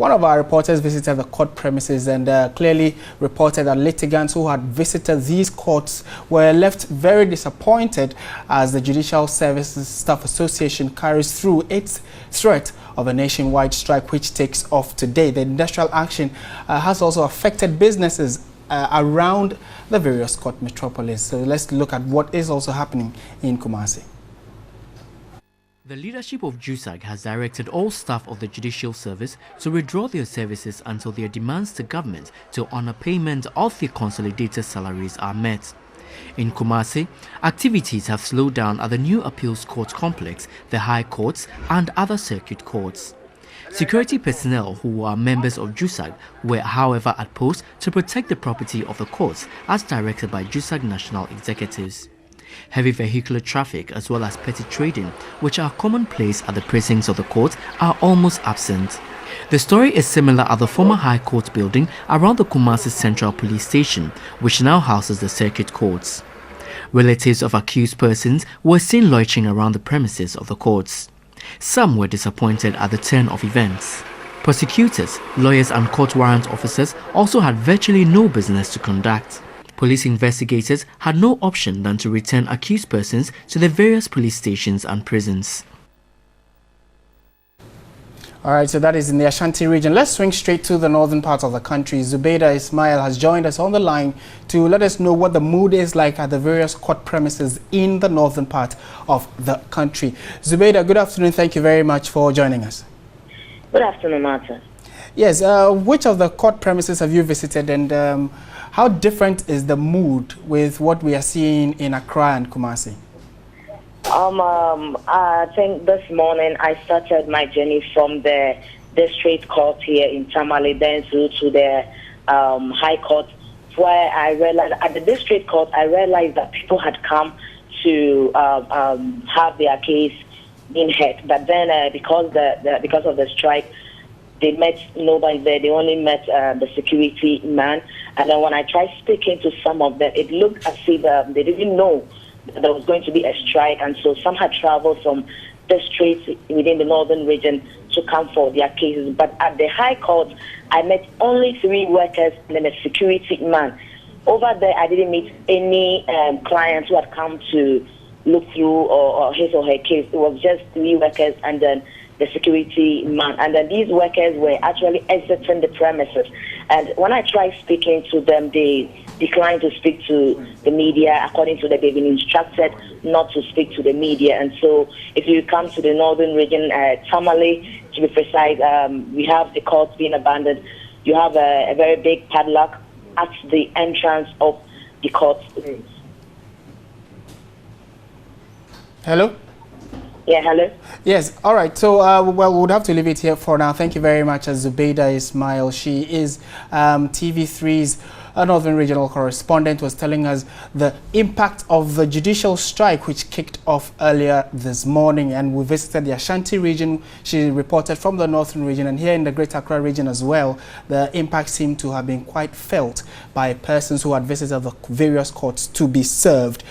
one of our reporters visited the court premises and clearly reported that litigants who had visited these courts were left very disappointed as the Judicial Services Staff Association carries through its threat of a nationwide strike which takes off today. The industrial action has also affected businesses around the various court metropolis. So let's look at what is also happening in Kumasi. The leadership of JUSSAG has directed all staff of the Judicial Service to withdraw their services until their demands to government to honor payment of their consolidated salaries are met. In Kumasi, activities have slowed down at the new appeals court complex, the High Courts and other circuit courts. Security personnel who are members of JUSSAG were, however, at post to protect the property of the courts as directed by JUSSAG national executives. Heavy vehicular traffic as well as petty trading, which are commonplace at the precincts of the court, are almost absent. The story is similar at the former High Court building around the Kumasi Central Police Station, which now houses the circuit courts. Relatives of accused persons were seen loitering around the premises of the courts. Some were disappointed at the turn of events. Prosecutors, lawyers and court warrant officers also had virtually no business to conduct. Police investigators had no option than to return accused persons to the various police stations and prisons. All right, so that is in the Ashanti region. Let's swing straight to the northern part of the country. Zubaida Ismail has joined us on the line to let us know what the mood is like at the various court premises in the northern part of the country. Zubaida, good afternoon. Thank you very much for joining us. Good afternoon, Martha. Yes, which of the court premises have you visited, and how different is the mood with what we are seeing in Accra and Kumasi? I think this morning I started my journey from the district court here in Tamale, then through to the High Court, where I realized at the district court I realized that people had come to have their case being heard, but then because of the strike, they met nobody there. They only met the security man, and then when I tried speaking to some of them, it looked as if they didn't know there was going to be a strike, and so some had traveled from districts within the northern region to come for their cases. But at the High Court, I met only 3 workers and then a security man. Over there, I didn't meet any clients who had come to look through or his or her case. It was just 3 workers and then the security man. And then these workers were actually exiting the premises. And when I tried speaking to them, they declined to speak to the media. According to them, they've been instructed not to speak to the media. And so if you come to the northern region, Tamale, to be precise, we have the courts being abandoned. You have a very big padlock at the entrance of the court. Hello? Yeah, hello? Yes, all right. So, well, we would have to leave it here for now. Thank you very much, Zubaida Ismail. She is TV3's Northern Regional Correspondent, was telling us the impact of the judicial strike which kicked off earlier this morning. And we visited the Ashanti region. She reported from the Northern region, and here in the Greater Accra region as well, the impact seemed to have been quite felt by persons who had visited the various courts to be served.